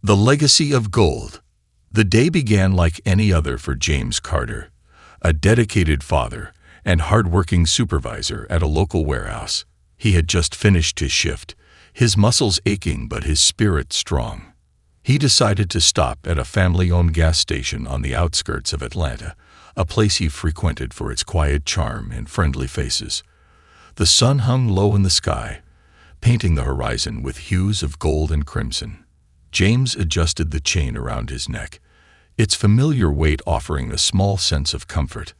The legacy of gold. The day began like any other for James Carter, a dedicated father and hard-working supervisor at a local warehouse. He had just finished his shift, his muscles aching but his spirit strong. He decided to stop at a family-owned gas station on the outskirts of Atlanta, a place he frequented for its quiet charm and friendly faces. The sun hung low in the sky, painting the horizon with hues of gold and crimson. James adjusted the chain around his neck, its familiar weight offering a small sense of comfort.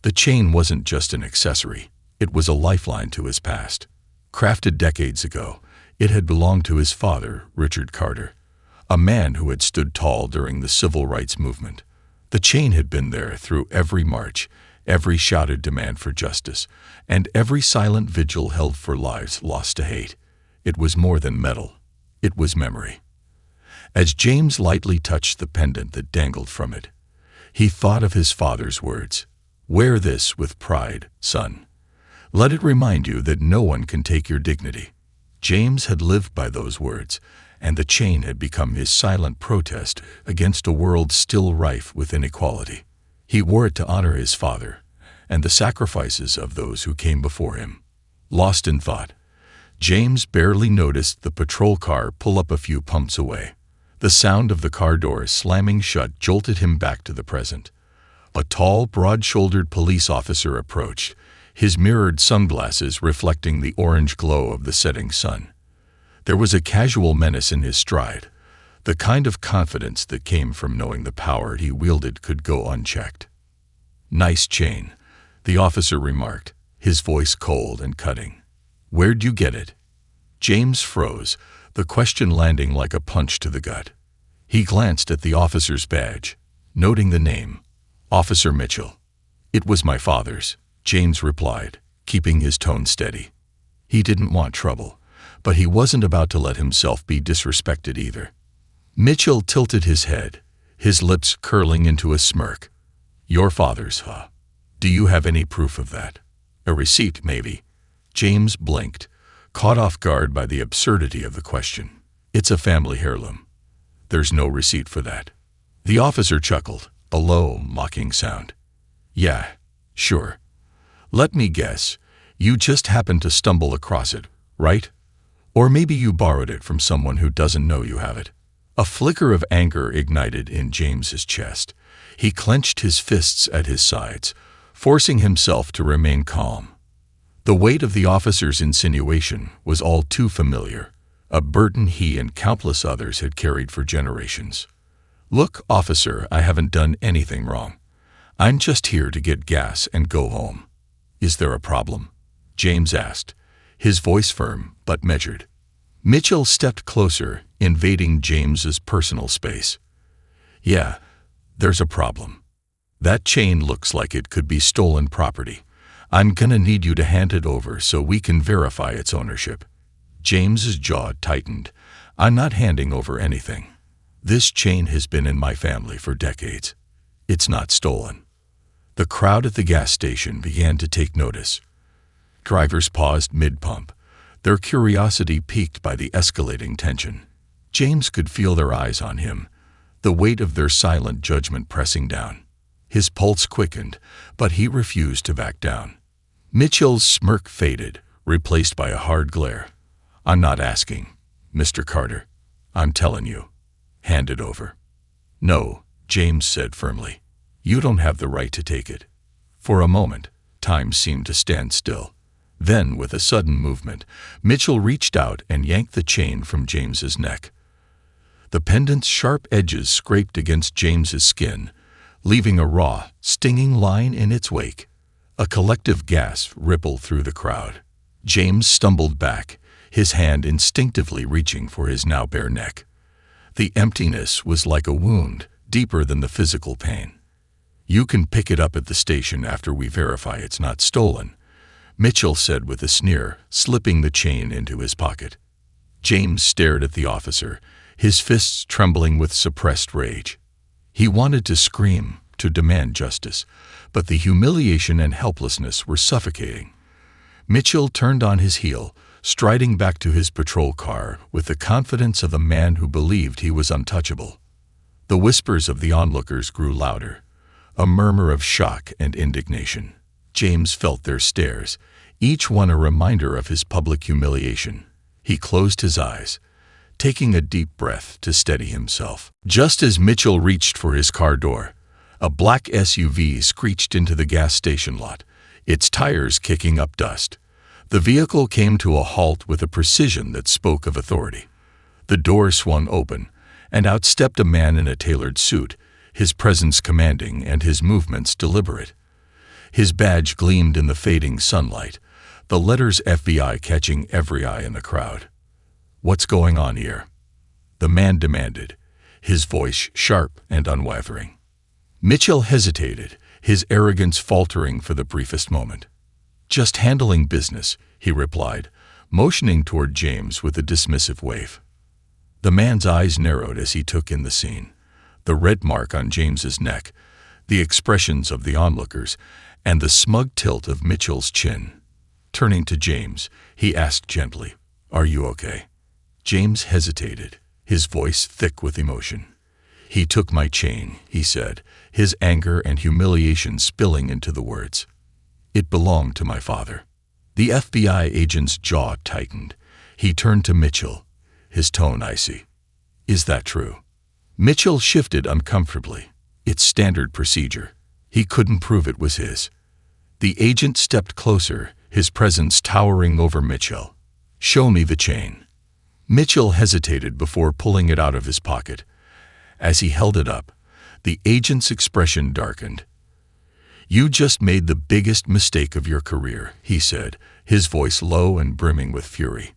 The chain wasn't just an accessory, it was a lifeline to his past. Crafted decades ago, it had belonged to his father, Richard Carter, a man who had stood tall during the civil rights movement. The chain had been there through every march, every shouted demand for justice, and every silent vigil held for lives lost to hate. It was more than metal, it was memory. As James lightly touched the pendant that dangled from it, he thought of his father's words, "Wear this with pride, son. Let it remind you that no one can take your dignity." James had lived by those words, and the chain had become his silent protest against a world still rife with inequality. He wore it to honor his father and the sacrifices of those who came before him. Lost in thought, James barely noticed the patrol car pull up a few pumps away. The sound of the car doors slamming shut jolted him back to the present. A tall, broad-shouldered police officer approached, his mirrored sunglasses reflecting the orange glow of the setting sun. There was a casual menace in his stride, the kind of confidence that came from knowing the power he wielded could go unchecked. "Nice chain," the officer remarked, his voice cold and cutting. "Where'd you get it?" James froze, the question landing like a punch to the gut. He glanced at the officer's badge, noting the name, Officer Mitchell. "It was my father's," James replied, keeping his tone steady. He didn't want trouble, but he wasn't about to let himself be disrespected either. Mitchell tilted his head, his lips curling into a smirk. "Your father's, huh? Do you have any proof of that? A receipt, maybe?" James blinked, caught off guard by the absurdity of the question. "It's a family heirloom. There's no receipt for that." The officer chuckled, a low, mocking sound. "Yeah, sure. Let me guess, you just happened to stumble across it, right? Or maybe you borrowed it from someone who doesn't know you have it." A flicker of anger ignited in James's chest. He clenched his fists at his sides, forcing himself to remain calm. The weight of the officer's insinuation was all too familiar, a burden he and countless others had carried for generations. "Look, officer, I haven't done anything wrong. I'm just here to get gas and go home." "Is there a problem?" James asked, his voice firm but measured. Mitchell stepped closer, invading James's personal space. "Yeah, there's a problem. That chain looks like it could be stolen property. I'm gonna need you to hand it over so we can verify its ownership." James's jaw tightened. "I'm not handing over anything. This chain has been in my family for decades. It's not stolen." The crowd at the gas station began to take notice. Drivers paused mid-pump, their curiosity piqued by the escalating tension. James could feel their eyes on him, the weight of their silent judgment pressing down. His pulse quickened, but he refused to back down. Mitchell's smirk faded, replaced by a hard glare. "I'm not asking, Mr. Carter. I'm telling you. Hand it over." "No," James said firmly. "You don't have the right to take it." For a moment, time seemed to stand still. Then, with a sudden movement, Mitchell reached out and yanked the chain from James's neck. The pendant's sharp edges scraped against James's skin, leaving a raw, stinging line in its wake. A collective gasp rippled through the crowd. James stumbled back, his hand instinctively reaching for his now bare neck. The emptiness was like a wound, deeper than the physical pain. "You can pick it up at the station after we verify it's not stolen," Mitchell said with a sneer, slipping the chain into his pocket. James stared at the officer, his fists trembling with suppressed rage. He wanted to scream, to demand justice, but the humiliation and helplessness were suffocating. Mitchell turned on his heel, striding back to his patrol car with the confidence of a man who believed he was untouchable. The whispers of the onlookers grew louder, a murmur of shock and indignation. James felt their stares, each one a reminder of his public humiliation. He closed his eyes, taking a deep breath to steady himself. Just as Mitchell reached for his car door, a black SUV screeched into the gas station lot, its tires kicking up dust. The vehicle came to a halt with a precision that spoke of authority. The door swung open, and out stepped a man in a tailored suit, his presence commanding and his movements deliberate. His badge gleamed in the fading sunlight, the letters FBI catching every eye in the crowd. "What's going on here?" the man demanded, his voice sharp and unwavering. Mitchell hesitated, his arrogance faltering for the briefest moment. "Just handling business," he replied, motioning toward James with a dismissive wave. The man's eyes narrowed as he took in the scene. The red mark on James's neck, the expressions of the onlookers, and the smug tilt of Mitchell's chin. Turning to James, he asked gently, "Are you okay?" James hesitated, his voice thick with emotion. "He took my chain," he said, his anger and humiliation spilling into the words. "It belonged to my father." The FBI agent's jaw tightened. He turned to Mitchell, his tone icy. "Is that true?" Mitchell shifted uncomfortably. "It's standard procedure." He couldn't prove it was his. The agent stepped closer, his presence towering over Mitchell. "Show me the chain." Mitchell hesitated before pulling it out of his pocket. As he held it up, the agent's expression darkened. "You just made the biggest mistake of your career," he said, his voice low and brimming with fury.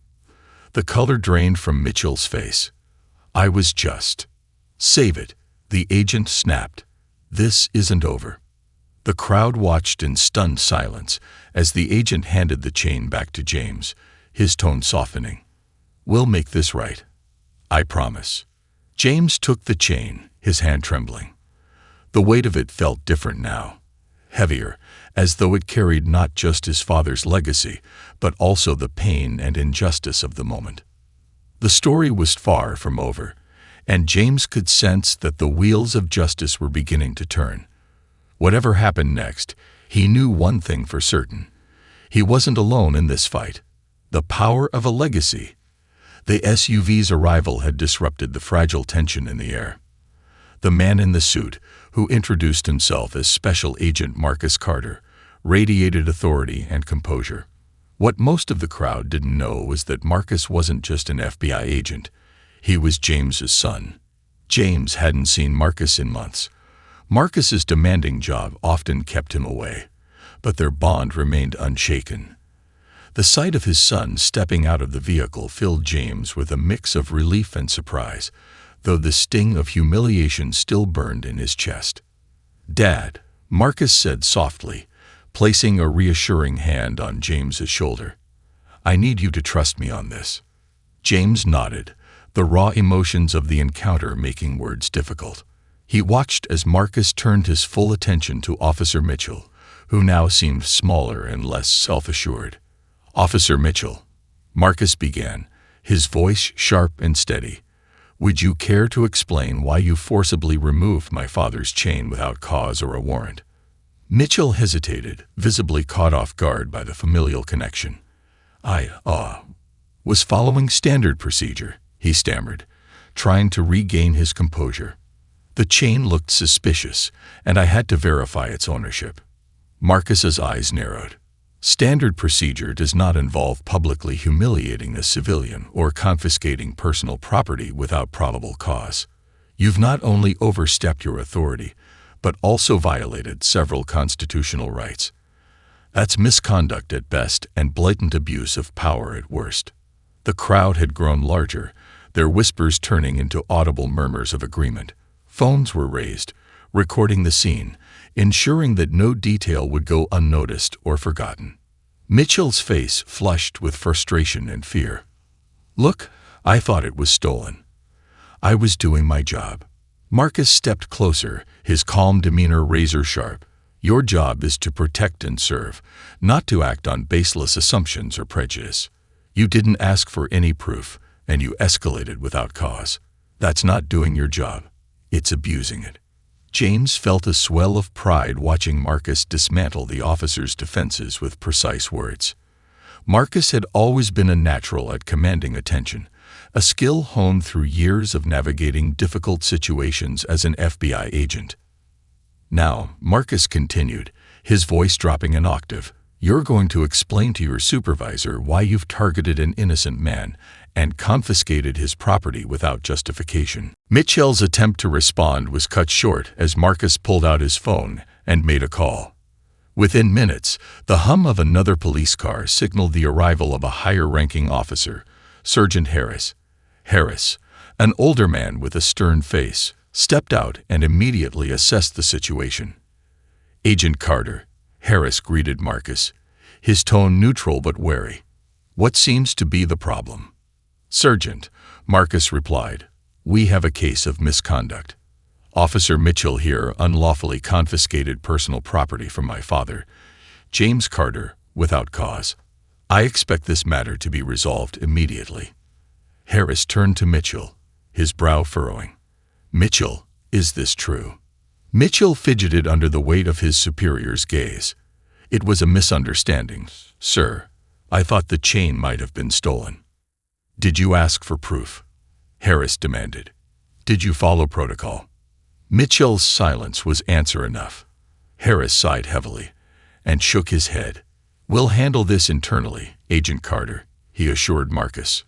The color drained from Mitchell's face. "I was just." "Save it," the agent snapped. "This isn't over." The crowd watched in stunned silence as the agent handed the chain back to James, his tone softening. "We'll make this right. I promise." James took the chain, his hand trembling. The weight of it felt different now, heavier, as though it carried not just his father's legacy, but also the pain and injustice of the moment. The story was far from over, and James could sense that the wheels of justice were beginning to turn. Whatever happened next, he knew one thing for certain. He wasn't alone in this fight. The power of a legacy. The SUV's arrival had disrupted the fragile tension in the air. The man in the suit, who introduced himself as Special Agent Marcus Carter, radiated authority and composure. What most of the crowd didn't know was that Marcus wasn't just an FBI agent. He was James's son. James hadn't seen Marcus in months. Marcus's demanding job often kept him away, but their bond remained unshaken. The sight of his son stepping out of the vehicle filled James with a mix of relief and surprise, though the sting of humiliation still burned in his chest. "Dad," Marcus said softly, placing a reassuring hand on James's shoulder. "I need you to trust me on this." James nodded, the raw emotions of the encounter making words difficult. He watched as Marcus turned his full attention to Officer Mitchell, who now seemed smaller and less self-assured. "Officer Mitchell," Marcus began, his voice sharp and steady, "would you care to explain why you forcibly removed my father's chain without cause or a warrant?" Mitchell hesitated, visibly caught off guard by the familial connection. "I was following standard procedure," he stammered, trying to regain his composure. "The chain looked suspicious, and I had to verify its ownership." Marcus's eyes narrowed. "Standard procedure does not involve publicly humiliating a civilian or confiscating personal property without probable cause. You've not only overstepped your authority, but also violated several constitutional rights. That's misconduct at best and blatant abuse of power at worst." The crowd had grown larger, their whispers turning into audible murmurs of agreement. Phones were raised, recording the scene, ensuring that no detail would go unnoticed or forgotten. Mitchell's face flushed with frustration and fear. "Look, I thought it was stolen. I was doing my job." Marcus stepped closer, his calm demeanor razor-sharp. "Your job is to protect and serve, not to act on baseless assumptions or prejudice. You didn't ask for any proof, and you escalated without cause. That's not doing your job. It's abusing it. James felt a swell of pride watching Marcus dismantle the officer's defenses with precise words. Marcus had always been a natural at commanding attention, a skill honed through years of navigating difficult situations as an FBI agent. Now, Marcus continued, his voice dropping an octave, "You're going to explain to your supervisor why you've targeted an innocent man and confiscated his property without justification." Mitchell's attempt to respond was cut short as Marcus pulled out his phone and made a call. Within minutes, the hum of another police car signaled the arrival of a higher-ranking officer, Sergeant Harris. Harris, an older man with a stern face, stepped out and immediately assessed the situation. "Agent Carter," Harris greeted Marcus, his tone neutral but wary. "What seems to be the problem?" "Sergeant," Marcus replied, "we have a case of misconduct. Officer Mitchell here unlawfully confiscated personal property from my father, James Carter, without cause. I expect this matter to be resolved immediately." Harris turned to Mitchell, his brow furrowing. "Mitchell, is this true?" Mitchell fidgeted under the weight of his superior's gaze. "It was a misunderstanding, sir. I thought the chain might have been stolen." "Did you ask for proof?" Harris demanded. "Did you follow protocol?" Mitchell's silence was answer enough. Harris sighed heavily and shook his head. "We'll handle this internally, Agent Carter," he assured Marcus.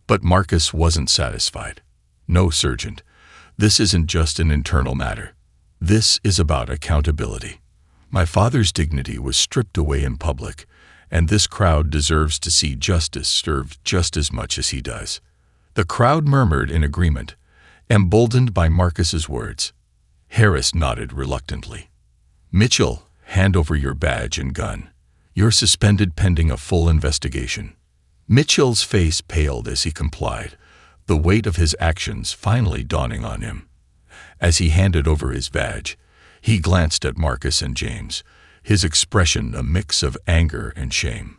But Marcus wasn't satisfied. "No, Sergeant, this isn't just an internal matter. This is about accountability. My father's dignity was stripped away in public, and this crowd deserves to see justice served just as much as he does." The crowd murmured in agreement, emboldened by Marcus's words. Harris nodded reluctantly. "Mitchell, hand over your badge and gun. You're suspended pending a full investigation." Mitchell's face paled as he complied, the weight of his actions finally dawning on him. As he handed over his badge, he glanced at Marcus and James, his expression a mix of anger and shame.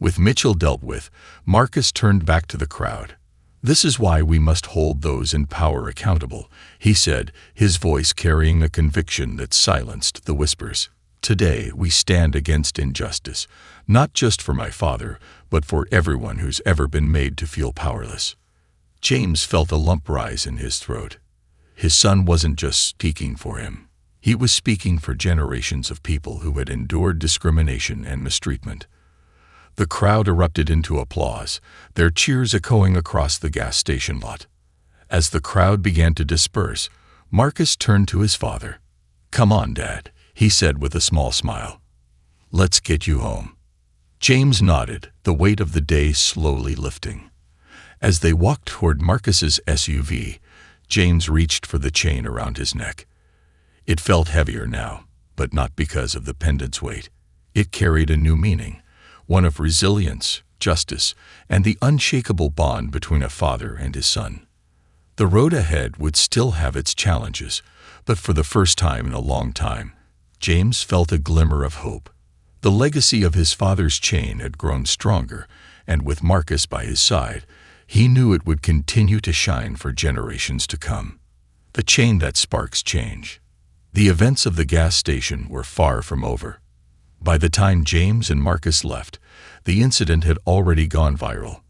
With Mitchell dealt with, Marcus turned back to the crowd. "This is why we must hold those in power accountable," he said, his voice carrying a conviction that silenced the whispers. "Today we stand against injustice, not just for my father, but for everyone who's ever been made to feel powerless." James felt a lump rise in his throat. His son wasn't just speaking for him. He was speaking for generations of people who had endured discrimination and mistreatment. The crowd erupted into applause, their cheers echoing across the gas station lot. As the crowd began to disperse, Marcus turned to his father. "Come on, Dad," he said with a small smile. "Let's get you home." James nodded, the weight of the day slowly lifting. As they walked toward Marcus's SUV, James reached for the chain around his neck. It felt heavier now, but not because of the pendant's weight. It carried a new meaning, one of resilience, justice, and the unshakable bond between a father and his son. The road ahead would still have its challenges, but for the first time in a long time, James felt a glimmer of hope. The legacy of his father's chain had grown stronger, and with Marcus by his side, he knew it would continue to shine for generations to come. The chain that sparks change. The events of the gas station were far from over. By the time James and Marcus left, the incident had already gone viral.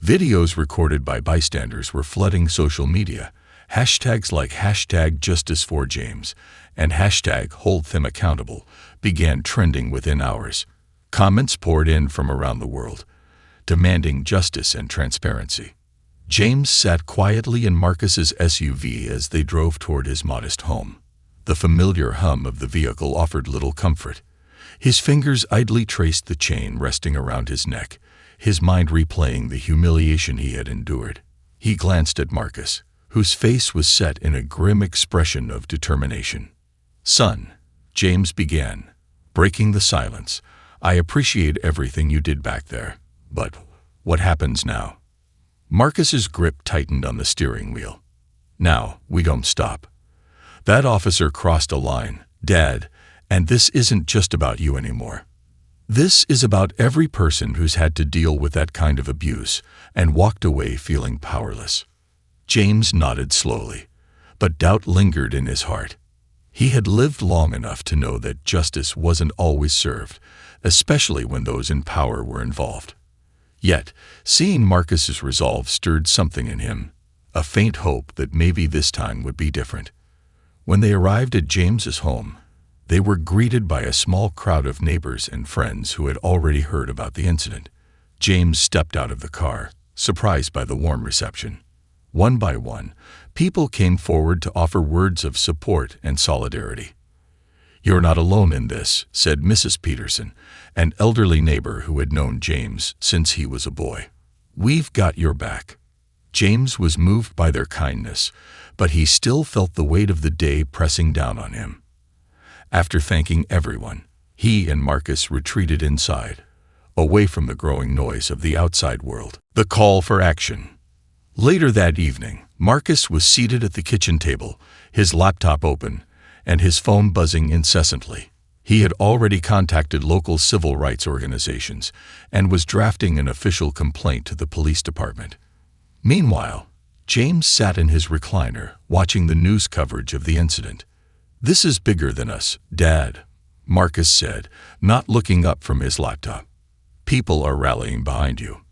Videos recorded by bystanders were flooding social media. Hashtags like #JusticeForJames and #HoldThemAccountable began trending within hours. Comments poured in from around the world, demanding justice and transparency. James sat quietly in Marcus's SUV as they drove toward his modest home. The familiar hum of the vehicle offered little comfort. His fingers idly traced the chain resting around his neck, his mind replaying the humiliation he had endured. He glanced at Marcus, whose face was set in a grim expression of determination. "Son," James began, breaking the silence, "I appreciate everything you did back there, but what happens now?" Marcus's grip tightened on the steering wheel. "Now, we don't stop. That officer crossed a line, Dad, and this isn't just about you anymore. This is about every person who's had to deal with that kind of abuse and walked away feeling powerless. James nodded slowly, but doubt lingered in his heart. He had lived long enough to know that justice wasn't always served, especially when those in power were involved. Yet, seeing Marcus's resolve stirred something in him, a faint hope that maybe this time would be different. When they arrived at James's home, they were greeted by a small crowd of neighbors and friends who had already heard about the incident. James stepped out of the car, surprised by the warm reception. One by one, people came forward to offer words of support and solidarity. "You're not alone in this," said Mrs. Peterson, an elderly neighbor who had known James since he was a boy. "We've got your back." James was moved by their kindness, but he still felt the weight of the day pressing down on him. After thanking everyone, he and Marcus retreated inside, away from the growing noise of the outside world. The call for action. Later that evening, Marcus was seated at the kitchen table, his laptop open, and his phone buzzing incessantly. He had already contacted local civil rights organizations and was drafting an official complaint to the police department. Meanwhile, James sat in his recliner, watching the news coverage of the incident. "This is bigger than us, Dad," Marcus said, not looking up from his laptop. "People are rallying behind you.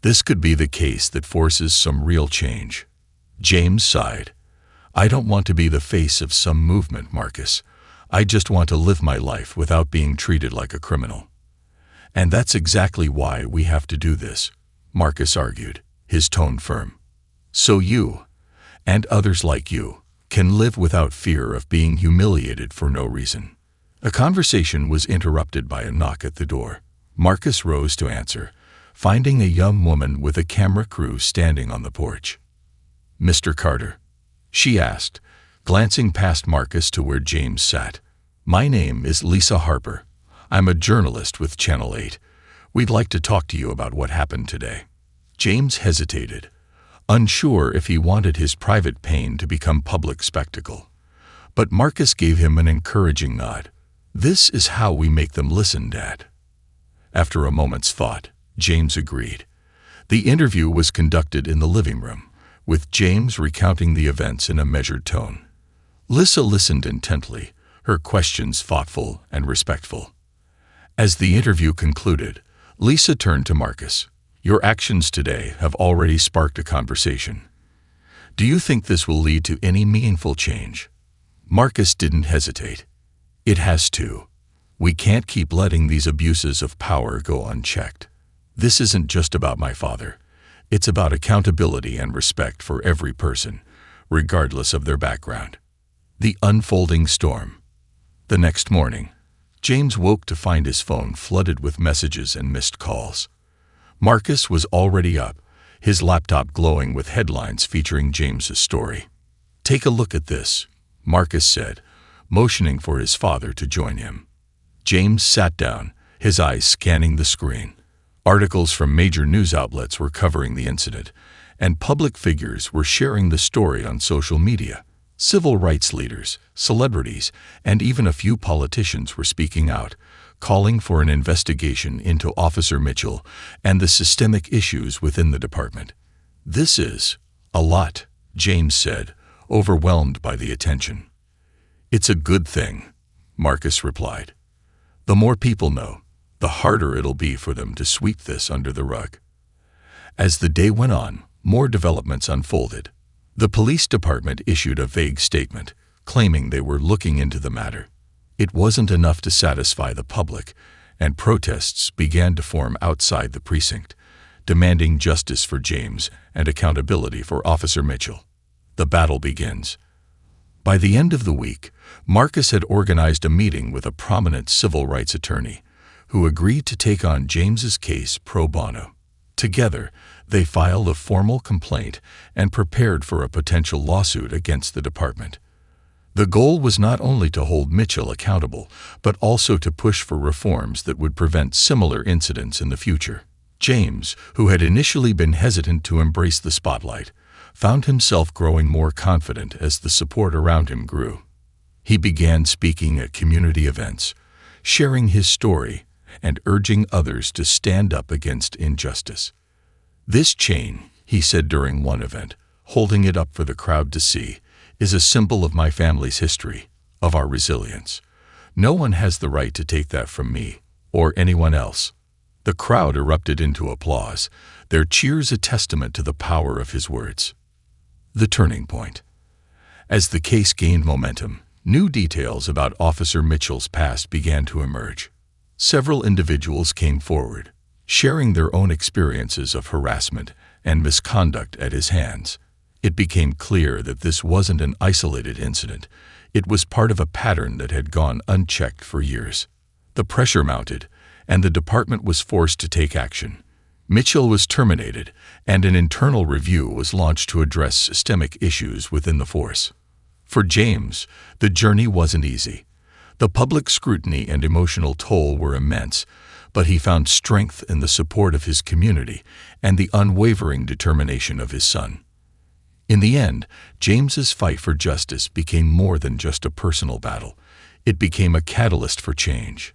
This could be the case that forces some real change." James sighed. "I don't want to be the face of some movement, Marcus. I just want to live my life without being treated like a criminal." "And that's exactly why we have to do this," Marcus argued, his tone firm. "So you, and others like you, can live without fear of being humiliated for no reason." A conversation was interrupted by a knock at the door. Marcus rose to answer, finding a young woman with a camera crew standing on the porch. "Mr. Carter?" she asked, glancing past Marcus to where James sat. "My name is Lisa Harper. I'm a journalist with Channel 8. We'd like to talk to you about what happened today." James hesitated, unsure if he wanted his private pain to become public spectacle. But Marcus gave him an encouraging nod. "This is how we make them listen, Dad." After a moment's thought, James agreed. The interview was conducted in the living room, with James recounting the events in a measured tone. Lisa listened intently, her questions thoughtful and respectful. As the interview concluded, Lisa turned to Marcus. "Your actions today have already sparked a conversation. Do you think this will lead to any meaningful change?" Marcus didn't hesitate. "It has to. We can't keep letting these abuses of power go unchecked. This isn't just about my father. It's about accountability and respect for every person, regardless of their background." The unfolding storm. The next morning, James woke to find his phone flooded with messages and missed calls. Marcus was already up, his laptop glowing with headlines featuring James's story. "Take a look at this," Marcus said, motioning for his father to join him. James sat down, his eyes scanning the screen. Articles from major news outlets were covering the incident, and public figures were sharing the story on social media. Civil rights leaders, celebrities, and even a few politicians were speaking out, calling for an investigation into Officer Mitchell and the systemic issues within the department. "This is a lot," James said, overwhelmed by the attention. "It's a good thing," Marcus replied. "The more people know, the harder it'll be for them to sweep this under the rug." As the day went on, more developments unfolded. The police department issued a vague statement, claiming they were looking into the matter. It wasn't enough to satisfy the public, and protests began to form outside the precinct, demanding justice for James and accountability for Officer Mitchell. The battle begins. By the end of the week, Marcus had organized a meeting with a prominent civil rights attorney, who agreed to take on James's case pro bono. Together, they filed a formal complaint and prepared for a potential lawsuit against the department. The goal was not only to hold Mitchell accountable, but also to push for reforms that would prevent similar incidents in the future. James, who had initially been hesitant to embrace the spotlight, found himself growing more confident as the support around him grew. He began speaking at community events, sharing his story, and urging others to stand up against injustice. "This chain," he said during one event, holding it up for the crowd to see, "is a symbol of my family's history, of our resilience. No one has the right to take that from me or anyone else." The crowd erupted into applause, their cheers a testament to the power of his words. The turning point. As the case gained momentum, new details about Officer Mitchell's past began to emerge. Several individuals came forward, sharing their own experiences of harassment and misconduct at his hands. It became clear that this wasn't an isolated incident. It was part of a pattern that had gone unchecked for years. The pressure mounted, and the department was forced to take action. Mitchell was terminated, and an internal review was launched to address systemic issues within the force. For James, the journey wasn't easy. The public scrutiny and emotional toll were immense, but he found strength in the support of his community and the unwavering determination of his son. In the end, James's fight for justice became more than just a personal battle. It became a catalyst for change.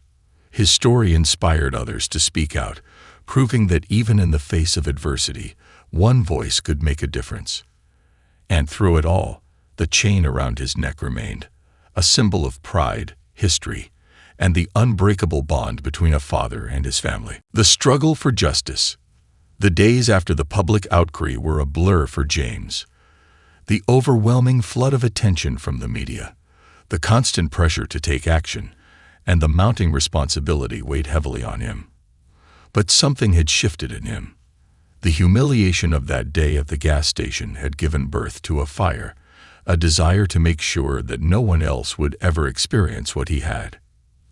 His story inspired others to speak out, proving that even in the face of adversity, one voice could make a difference. And through it all, the chain around his neck remained, a symbol of pride, history, and the unbreakable bond between a father and his family. The struggle for justice. The days after the public outcry were a blur for James. The overwhelming flood of attention from the media, the constant pressure to take action, and the mounting responsibility weighed heavily on him. But something had shifted in him. The humiliation of that day at the gas station had given birth to a fire, a desire to make sure that no one else would ever experience what he had.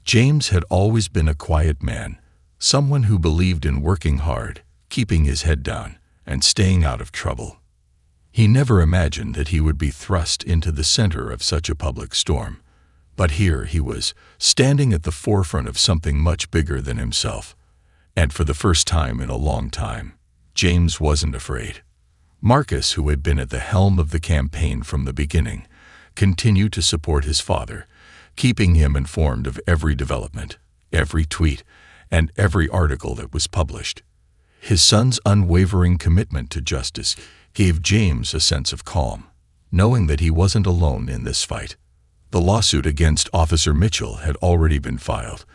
James had always been a quiet man, someone who believed in working hard, keeping his head down, and staying out of trouble. He never imagined that he would be thrust into the center of such a public storm. But here he was, standing at the forefront of something much bigger than himself. And for the first time in a long time, James wasn't afraid. Marcus, who had been at the helm of the campaign from the beginning, continued to support his father, keeping him informed of every development, every tweet, and every article that was published. His son's unwavering commitment to justice gave James a sense of calm, knowing that he wasn't alone in this fight. The lawsuit against Officer Mitchell had already been filed,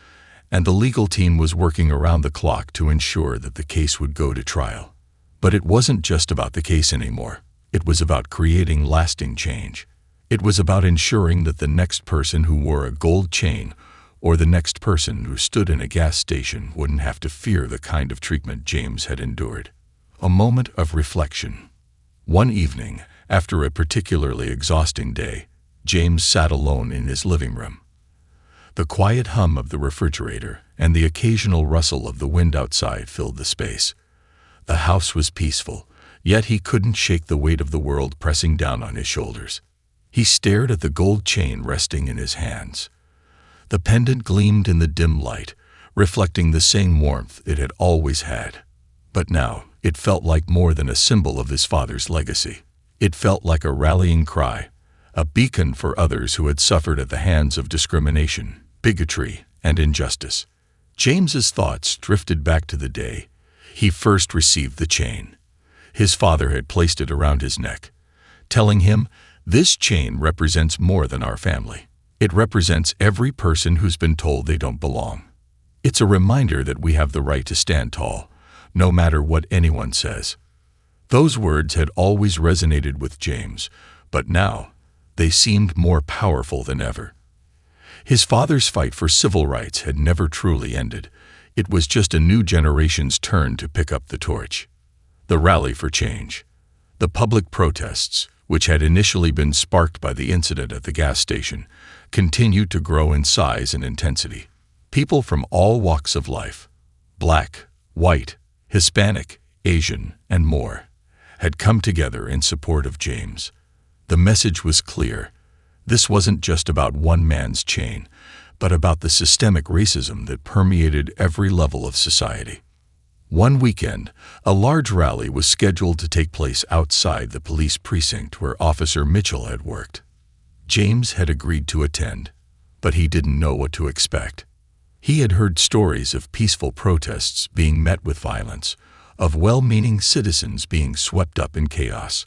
and the legal team was working around the clock to ensure that the case would go to trial. But it wasn't just about the case anymore. It was about creating lasting change. It was about ensuring that the next person who wore a gold chain or the next person who stood in a gas station wouldn't have to fear the kind of treatment James had endured. A moment of reflection. One evening, after a particularly exhausting day, James sat alone in his living room. The quiet hum of the refrigerator and the occasional rustle of the wind outside filled the space. The house was peaceful, yet he couldn't shake the weight of the world pressing down on his shoulders. He stared at the gold chain resting in his hands. The pendant gleamed in the dim light, reflecting the same warmth it had always had. But now, it felt like more than a symbol of his father's legacy. It felt like a rallying cry, a beacon for others who had suffered at the hands of discrimination, bigotry, and injustice. James's thoughts drifted back to the day he first received the chain. His father had placed it around his neck, telling him, "This chain represents more than our family. It represents every person who's been told they don't belong. It's a reminder that we have the right to stand tall, no matter what anyone says." Those words had always resonated with James, but now they seemed more powerful than ever. His father's fight for civil rights had never truly ended. It was just a new generation's turn to pick up the torch. The rally for change. The public protests, which had initially been sparked by the incident at the gas station, continued to grow in size and intensity. People from all walks of life, black, white, Hispanic, Asian, and more, had come together in support of James. The message was clear. This wasn't just about one man's chain, but about the systemic racism that permeated every level of society. One weekend, a large rally was scheduled to take place outside the police precinct where Officer Mitchell had worked. James had agreed to attend, but he didn't know what to expect. He had heard stories of peaceful protests being met with violence, of well-meaning citizens being swept up in chaos.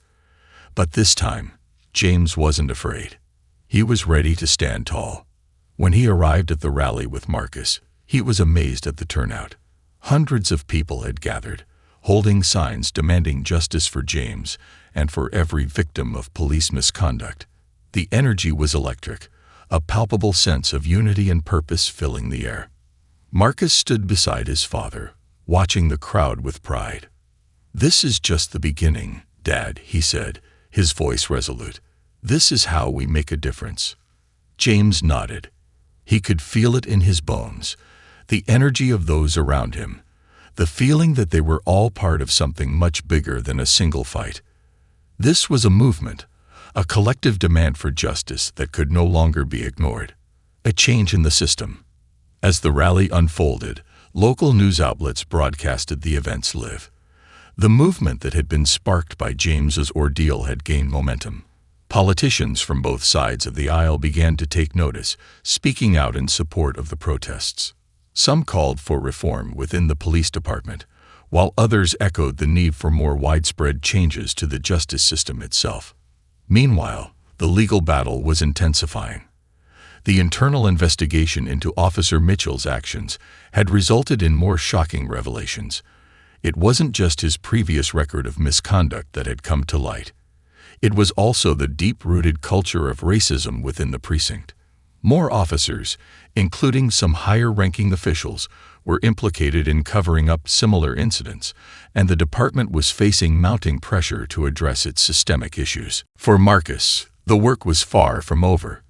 But this time, James wasn't afraid. He was ready to stand tall. When he arrived at the rally with Marcus, he was amazed at the turnout. Hundreds of people had gathered, holding signs demanding justice for James and for every victim of police misconduct. The energy was electric, a palpable sense of unity and purpose filling the air. Marcus stood beside his father, watching the crowd with pride. "This is just the beginning, Dad," he said, his voice resolute. "This is how we make a difference." James nodded. He could feel it in his bones, the energy of those around him, the feeling that they were all part of something much bigger than a single fight. This was a movement, a collective demand for justice that could no longer be ignored, a change in the system. As the rally unfolded, local news outlets broadcasted the events live. The movement that had been sparked by James's ordeal had gained momentum. Politicians from both sides of the aisle began to take notice, speaking out in support of the protests. Some called for reform within the police department, while others echoed the need for more widespread changes to the justice system itself. Meanwhile, the legal battle was intensifying. The internal investigation into Officer Mitchell's actions had resulted in more shocking revelations. It wasn't just his previous record of misconduct that had come to light. It was also the deep-rooted culture of racism within the precinct. More officers, including some higher-ranking officials, were implicated in covering up similar incidents, and the department was facing mounting pressure to address its systemic issues. For Marcus, the work was far from over.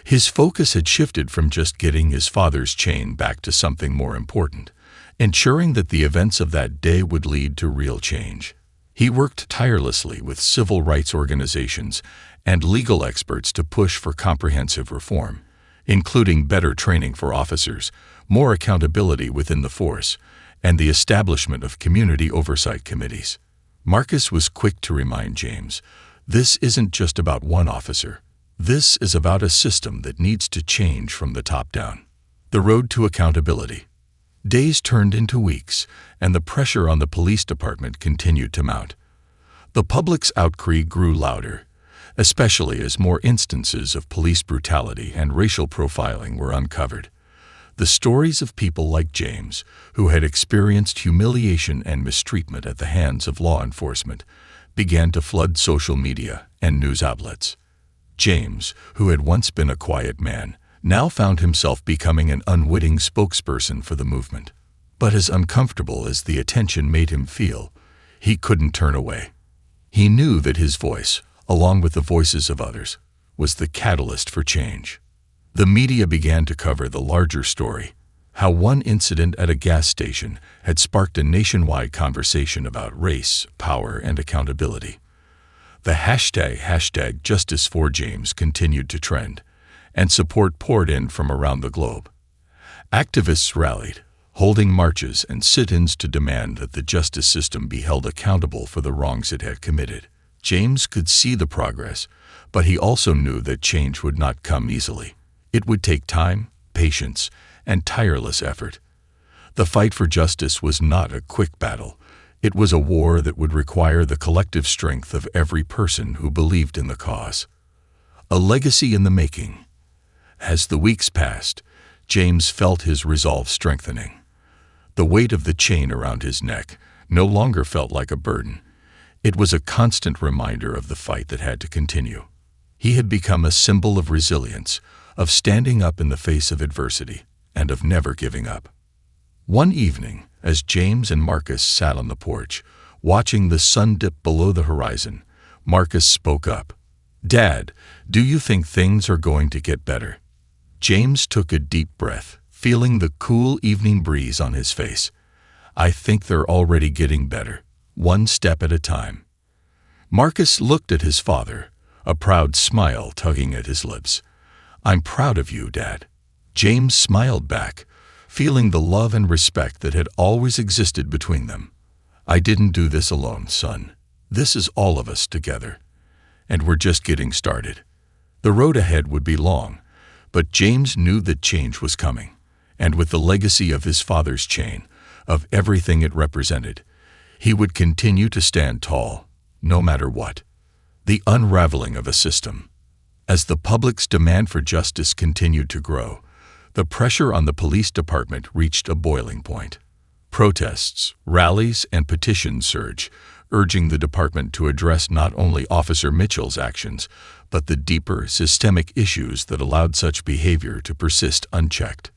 His focus had shifted from just getting his father's chain back to something more important, ensuring that the events of that day would lead to real change. He worked tirelessly with civil rights organizations and legal experts to push for comprehensive reform, including better training for officers, more accountability within the force, and the establishment of community oversight committees. Marcus was quick to remind James, "This isn't just about one officer. This is about a system that needs to change from the top down." The road to accountability. Days turned into weeks, and the pressure on the police department continued to mount. The public's outcry grew louder, especially as more instances of police brutality and racial profiling were uncovered. The stories of people like James, who had experienced humiliation and mistreatment at the hands of law enforcement, began to flood social media and news outlets. James, who had once been a quiet man, now found himself becoming an unwitting spokesperson for the movement. But as uncomfortable as the attention made him feel, he couldn't turn away. He knew that his voice, along with the voices of others, was the catalyst for change. The media began to cover the larger story, how one incident at a gas station had sparked a nationwide conversation about race, power, and accountability. The hashtag Justice for James continued to trend, and support poured in from around the globe. Activists rallied, holding marches and sit-ins to demand that the justice system be held accountable for the wrongs it had committed. James could see the progress, but he also knew that change would not come easily. It would take time, patience, and tireless effort. The fight for justice was not a quick battle. It was a war that would require the collective strength of every person who believed in the cause. A legacy in the making. As the weeks passed, James felt his resolve strengthening. The weight of the chain around his neck no longer felt like a burden. It was a constant reminder of the fight that had to continue. He had become a symbol of resilience, of standing up in the face of adversity, and of never giving up. One evening, as James and Marcus sat on the porch, watching the sun dip below the horizon, Marcus spoke up. "Dad, do you think things are going to get better?" James took a deep breath, feeling the cool evening breeze on his face. "I think they're already getting better, one step at a time." Marcus looked at his father, a proud smile tugging at his lips. "I'm proud of you, Dad." James smiled back, feeling the love and respect that had always existed between them. "I didn't do this alone, son. This is all of us together. And we're just getting started." The road ahead would be long, but James knew that change was coming. And with the legacy of his father's chain, of everything it represented, he would continue to stand tall, no matter what. The unraveling of a system. As the public's demand for justice continued to grow, the pressure on the police department reached a boiling point. Protests, rallies, and petitions surged, urging the department to address not only Officer Mitchell's actions, but the deeper, systemic issues that allowed such behavior to persist unchecked.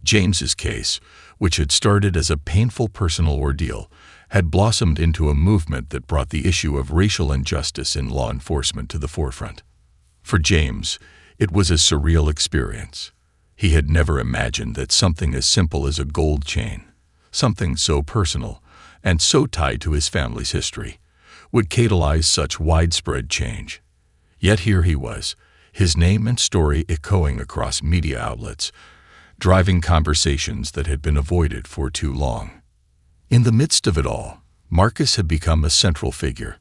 James's case, which had started as a painful personal ordeal, had blossomed into a movement that brought the issue of racial injustice in law enforcement to the forefront. For James, it was a surreal experience. He had never imagined that something as simple as a gold chain, something so personal and so tied to his family's history, would catalyze such widespread change. Yet here he was, his name and story echoing across media outlets, driving conversations that had been avoided for too long. In the midst of it all, Marcus had become a central figure.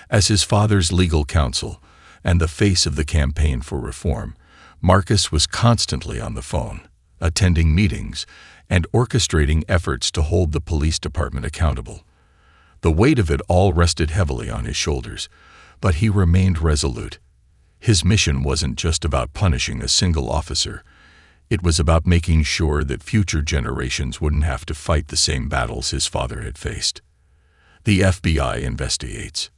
As his father's legal counsel and the face of the campaign for reform, Marcus was constantly on the phone, attending meetings and orchestrating efforts to hold the police department accountable. The weight of it all rested heavily on his shoulders, but he remained resolute. His mission wasn't just about punishing a single officer. It was about making sure that future generations wouldn't have to fight the same battles his father had faced. The FBI investigates.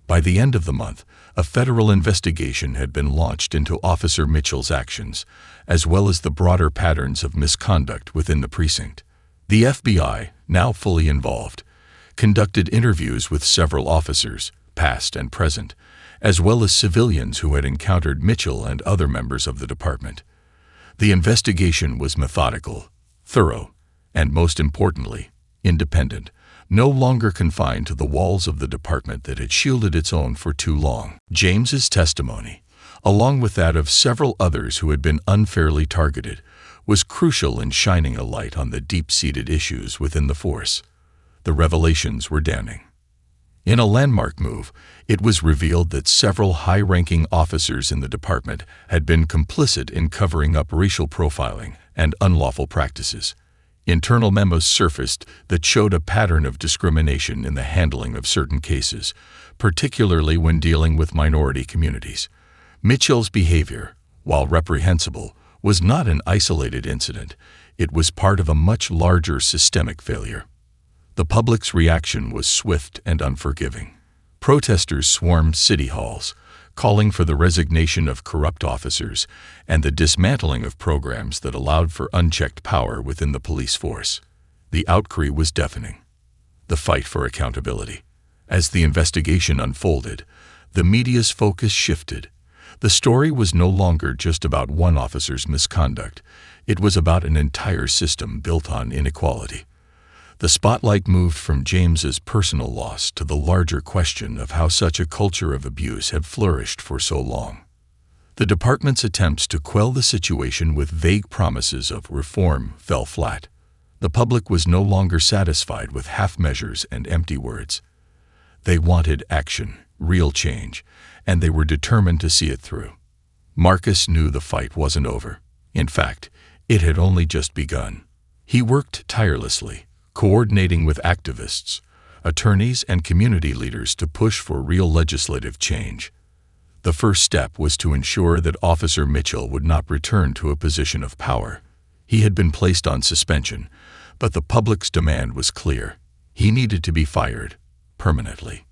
By the end of the month, a federal investigation had been launched into Officer Mitchell's actions, as well as the broader patterns of misconduct within the precinct. The FBI, now fully involved, conducted interviews with several officers, past and present, as well as civilians who had encountered Mitchell and other members of the department. The investigation was methodical, thorough, and most importantly, independent, no longer confined to the walls of the department that had shielded its own for too long. James's testimony, along with that of several others who had been unfairly targeted, was crucial in shining a light on the deep-seated issues within the force. The revelations were damning. In a landmark move, it was revealed that several high-ranking officers in the department had been complicit in covering up racial profiling and unlawful practices. Internal memos surfaced that showed a pattern of discrimination in the handling of certain cases, particularly when dealing with minority communities. Mitchell's behavior, while reprehensible, was not an isolated incident. It was part of a much larger systemic failure. The public's reaction was swift and unforgiving. Protesters swarmed city halls, calling for the resignation of corrupt officers and the dismantling of programs that allowed for unchecked power within the police force. The outcry was deafening. The fight for accountability. As the investigation unfolded, the media's focus shifted. The story was no longer just about one officer's misconduct. It was about an entire system built on inequality. The spotlight moved from James's personal loss to the larger question of how such a culture of abuse had flourished for so long. The department's attempts to quell the situation with vague promises of reform fell flat. The public was no longer satisfied with half measures and empty words. They wanted action, real change, and they were determined to see it through. Marcus knew the fight wasn't over. In fact, it had only just begun. He worked tirelessly, coordinating with activists, attorneys, and community leaders to push for real legislative change. The first step was to ensure that Officer Mitchell would not return to a position of power. He had been placed on suspension, but the public's demand was clear. He needed to be fired, permanently.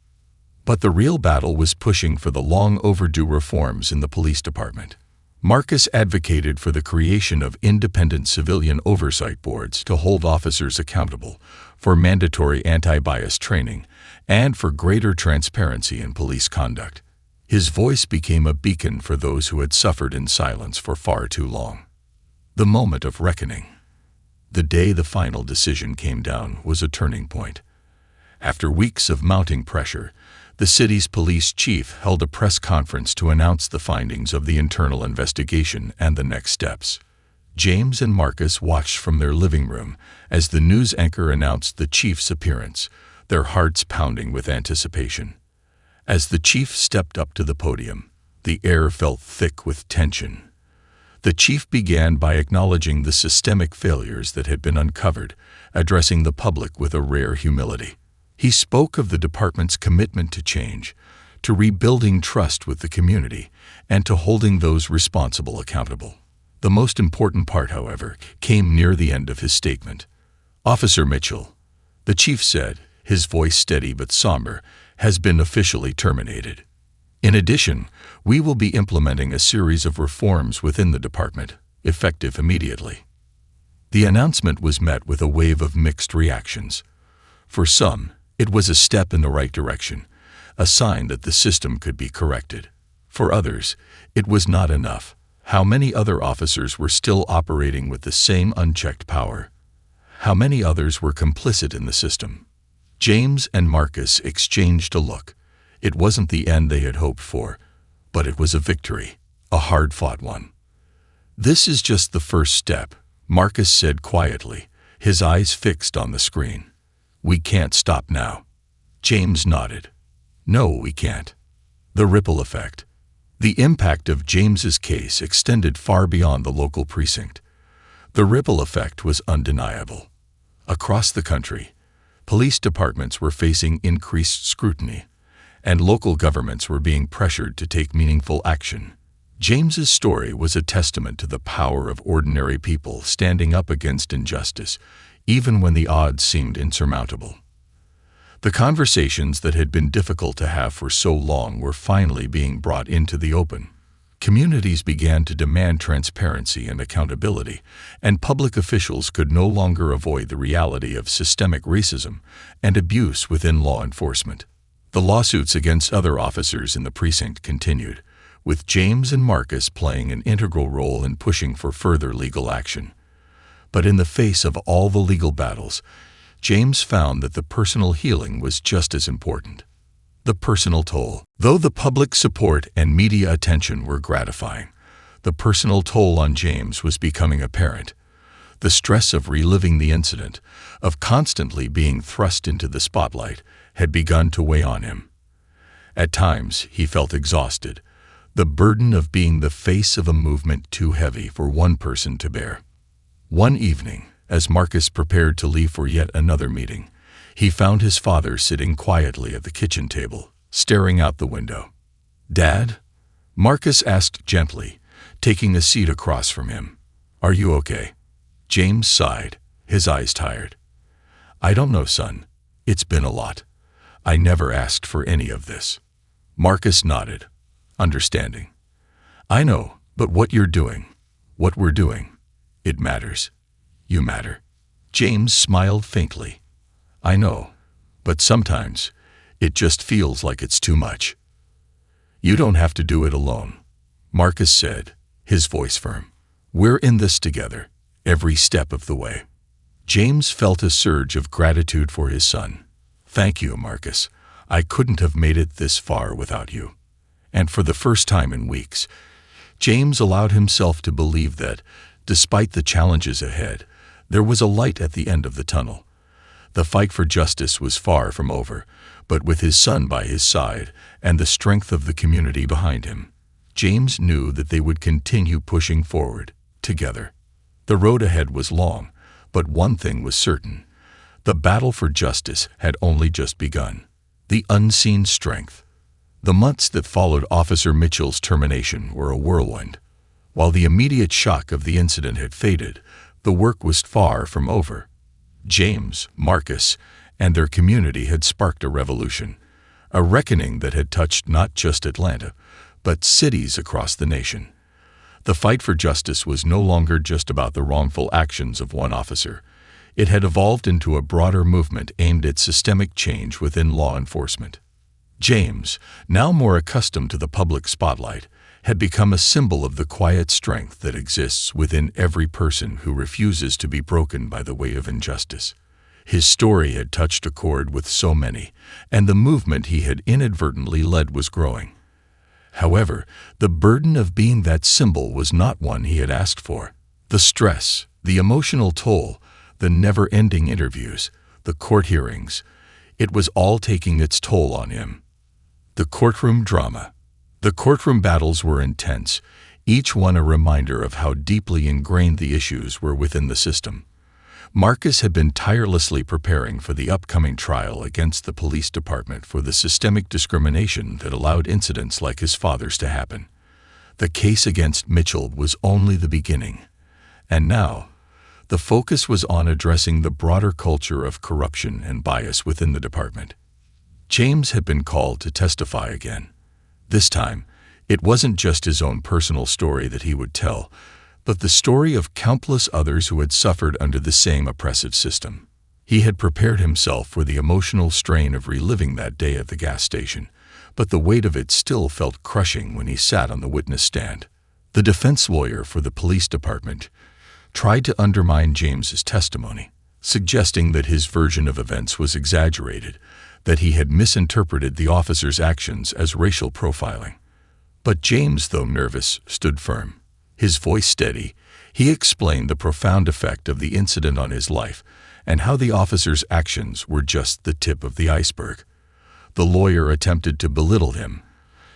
But the real battle was pushing for the long-overdue reforms in the police department. Marcus advocated for the creation of independent civilian oversight boards to hold officers accountable, for mandatory anti-bias training, and for greater transparency in police conduct. His voice became a beacon for those who had suffered in silence for far too long. The moment of reckoning. The day the final decision came down was a turning point. After weeks of mounting pressure, the city's police chief held a press conference to announce the findings of the internal investigation and the next steps. James and Marcus watched from their living room as the news anchor announced the chief's appearance, their hearts pounding with anticipation. As the chief stepped up to the podium, the air felt thick with tension. The chief began by acknowledging the systemic failures that had been uncovered, addressing the public with a rare humility. He spoke of the department's commitment to change, to rebuilding trust with the community, and to holding those responsible accountable. The most important part, however, came near the end of his statement. "Officer Mitchell," the chief said, his voice steady but somber, "has been officially terminated. In addition, we will be implementing a series of reforms within the department, effective immediately." The announcement was met with a wave of mixed reactions. For some, it was a step in the right direction, a sign that the system could be corrected. For others, it was not enough. How many other officers were still operating with the same unchecked power? How many others were complicit in the system? James and Marcus exchanged a look. It wasn't the end they had hoped for, but it was a victory, a hard-fought one. "This is just the first step," Marcus said quietly, his eyes fixed on the screen. "We can't stop now." James nodded. "No, we can't." The ripple effect. The impact of James's case extended far beyond the local precinct. The ripple effect was undeniable. Across the country, police departments were facing increased scrutiny, and local governments were being pressured to take meaningful action. James's story was a testament to the power of ordinary people standing up against injustice, even when the odds seemed insurmountable. The conversations that had been difficult to have for so long were finally being brought into the open. Communities began to demand transparency and accountability, and public officials could no longer avoid the reality of systemic racism and abuse within law enforcement. The lawsuits against other officers in the precinct continued, with James and Marcus playing an integral role in pushing for further legal action. But in the face of all the legal battles, James found that the personal healing was just as important. The personal toll. Though the public support and media attention were gratifying, the personal toll on James was becoming apparent. The stress of reliving the incident, of constantly being thrust into the spotlight, had begun to weigh on him. At times, he felt exhausted, the burden of being the face of a movement too heavy for one person to bear. One evening, as Marcus prepared to leave for yet another meeting, he found his father sitting quietly at the kitchen table, staring out the window. "Dad?" Marcus asked gently, taking a seat across from him. "Are you okay?" James sighed, his eyes tired. "I don't know, son. It's been a lot. I never asked for any of this." Marcus nodded, understanding. "I know, but what you're doing, what we're doing, it matters. You matter." James smiled faintly. "I know, but sometimes it just feels like it's too much." "You don't have to do it alone," Marcus said, his voice firm. "We're in this together, every step of the way." James felt a surge of gratitude for his son. "Thank you, Marcus. I couldn't have made it this far without you." And for the first time in weeks, James allowed himself to believe that, despite the challenges ahead, there was a light at the end of the tunnel. The fight for justice was far from over, but with his son by his side and the strength of the community behind him, James knew that they would continue pushing forward, together. The road ahead was long, but one thing was certain. The battle for justice had only just begun. The unseen strength. The months that followed Officer Mitchell's termination were a whirlwind. While the immediate shock of the incident had faded, the work was far from over. James, Marcus, and their community had sparked a revolution, a reckoning that had touched not just Atlanta, but cities across the nation. The fight for justice was no longer just about the wrongful actions of one officer. It had evolved into a broader movement aimed at systemic change within law enforcement. James, now more accustomed to the public spotlight, had become a symbol of the quiet strength that exists within every person who refuses to be broken by the weight of injustice. His story had touched a chord with so many, and the movement he had inadvertently led was growing. However, the burden of being that symbol was not one he had asked for. The stress, the emotional toll, the never-ending interviews, the court hearings, it was all taking its toll on him. The courtroom drama. The courtroom battles were intense, each one a reminder of how deeply ingrained the issues were within the system. Marcus had been tirelessly preparing for the upcoming trial against the police department for the systemic discrimination that allowed incidents like his father's to happen. The case against Mitchell was only the beginning. And now, the focus was on addressing the broader culture of corruption and bias within the department. James had been called to testify again. This time, it wasn't just his own personal story that he would tell, but the story of countless others who had suffered under the same oppressive system. He had prepared himself for the emotional strain of reliving that day at the gas station, but the weight of it still felt crushing when he sat on the witness stand. The defense lawyer for the police department tried to undermine James's testimony, suggesting that his version of events was exaggerated, that he had misinterpreted the officer's actions as racial profiling. But James, though nervous, stood firm. His voice steady, he explained the profound effect of the incident on his life and how the officer's actions were just the tip of the iceberg. The lawyer attempted to belittle him,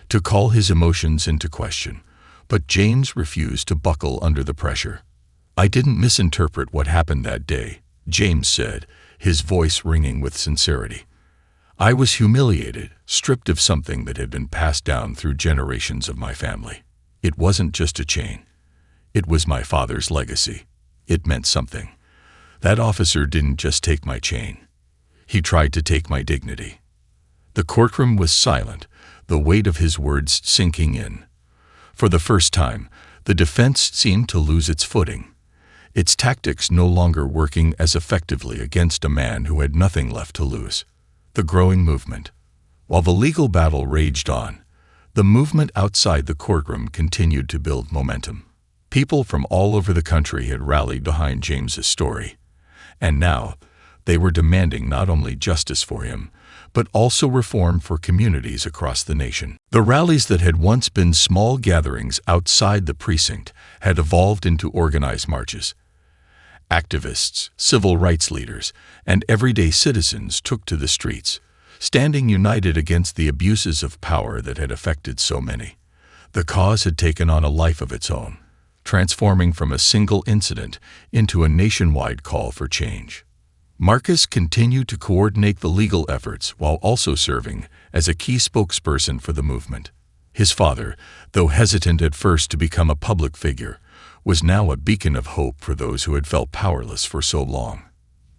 to call his emotions into question, but James refused to buckle under the pressure. "I didn't misinterpret what happened that day," James said, his voice ringing with sincerity. "I was humiliated, stripped of something that had been passed down through generations of my family. It wasn't just a chain. It was my father's legacy. It meant something. That officer didn't just take my chain. He tried to take my dignity." The courtroom was silent, the weight of his words sinking in. For the first time, the defense seemed to lose its footing, its tactics no longer working as effectively against a man who had nothing left to lose. The growing movement. While the legal battle raged on, the movement outside the courtroom continued to build momentum. People from all over the country had rallied behind James's story, and now they were demanding not only justice for him, but also reform for communities across the nation. The rallies that had once been small gatherings outside the precinct had evolved into organized marches. Activists, civil rights leaders, and everyday citizens took to the streets, standing united against the abuses of power that had affected so many. The cause had taken on a life of its own, transforming from a single incident into a nationwide call for change. Marcus continued to coordinate the legal efforts while also serving as a key spokesperson for the movement. His father, though hesitant at first to become a public figure, was now a beacon of hope for those who had felt powerless for so long.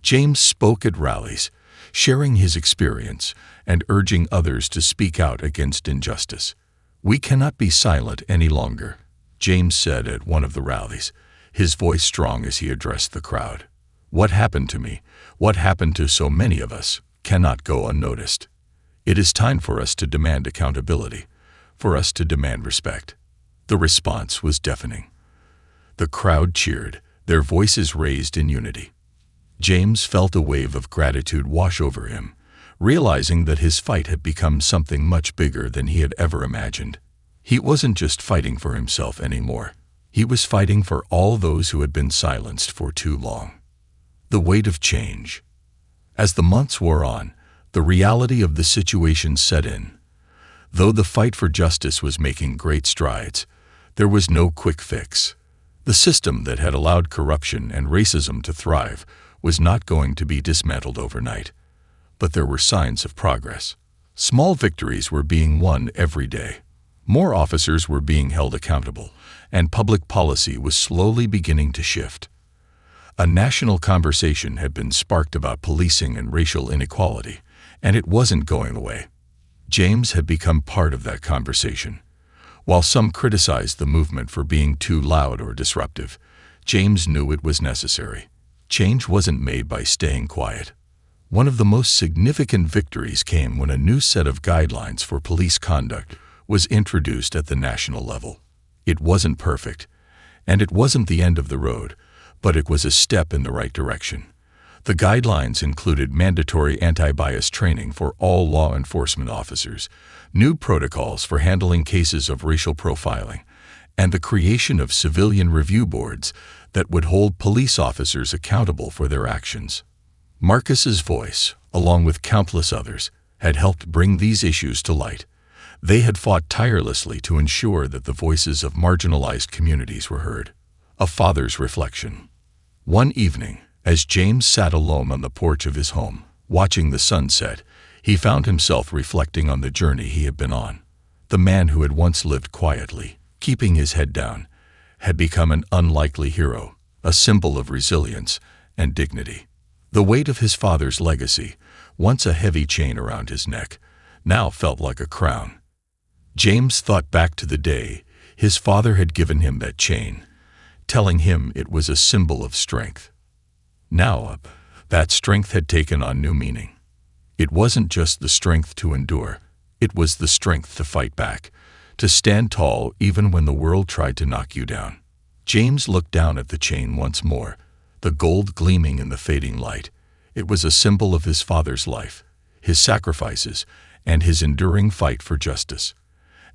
James spoke at rallies, sharing his experience and urging others to speak out against injustice. "We cannot be silent any longer," James said at one of the rallies, his voice strong as he addressed the crowd. "What happened to me, what happened to so many of us, cannot go unnoticed. It is time for us to demand accountability, for us to demand respect." The response was deafening. The crowd cheered, their voices raised in unity. James felt a wave of gratitude wash over him, realizing that his fight had become something much bigger than he had ever imagined. He wasn't just fighting for himself anymore. He was fighting for all those who had been silenced for too long. The weight of change. As the months wore on, the reality of the situation set in. Though the fight for justice was making great strides, there was no quick fix. The system that had allowed corruption and racism to thrive was not going to be dismantled overnight. But there were signs of progress. Small victories were being won every day. More officers were being held accountable, and public policy was slowly beginning to shift. A national conversation had been sparked about policing and racial inequality, and it wasn't going away. James had become part of that conversation. While some criticized the movement for being too loud or disruptive, James knew it was necessary. Change wasn't made by staying quiet. One of the most significant victories came when a new set of guidelines for police conduct was introduced at the national level. It wasn't perfect, and it wasn't the end of the road, but it was a step in the right direction. The guidelines included mandatory anti-bias training for all law enforcement officers, new protocols for handling cases of racial profiling, and the creation of civilian review boards that would hold police officers accountable for their actions. Marcus's voice, along with countless others, had helped bring these issues to light. They had fought tirelessly to ensure that the voices of marginalized communities were heard. A father's reflection. One evening, as James sat alone on the porch of his home, watching the sunset, he found himself reflecting on the journey he had been on. The man who had once lived quietly, keeping his head down, had become an unlikely hero, a symbol of resilience and dignity. The weight of his father's legacy, once a heavy chain around his neck, now felt like a crown. James thought back to the day his father had given him that chain, telling him it was a symbol of strength. Now, that strength had taken on new meaning. It wasn't just the strength to endure, it was the strength to fight back, to stand tall even when the world tried to knock you down. James looked down at the chain once more, the gold gleaming in the fading light. It was a symbol of his father's life, his sacrifices, and his enduring fight for justice.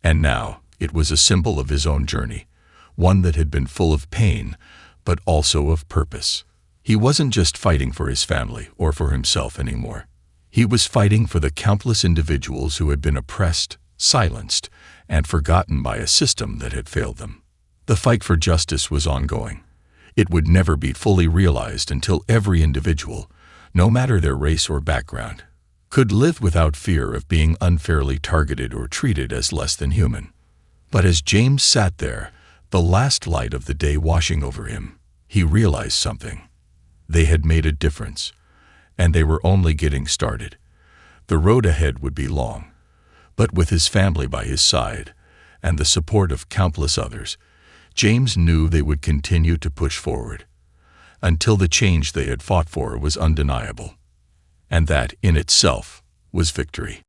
And now, it was a symbol of his own journey, one that had been full of pain, but also of purpose. He wasn't just fighting for his family or for himself anymore. He was fighting for the countless individuals who had been oppressed, silenced, and forgotten by a system that had failed them. The fight for justice was ongoing. It would never be fully realized until every individual, no matter their race or background, could live without fear of being unfairly targeted or treated as less than human. But as James sat there, the last light of the day washing over him, he realized something. They had made a difference, and they were only getting started. The road ahead would be long, but with his family by his side and the support of countless others, James knew they would continue to push forward until the change they had fought for was undeniable. And that, in itself, was victory.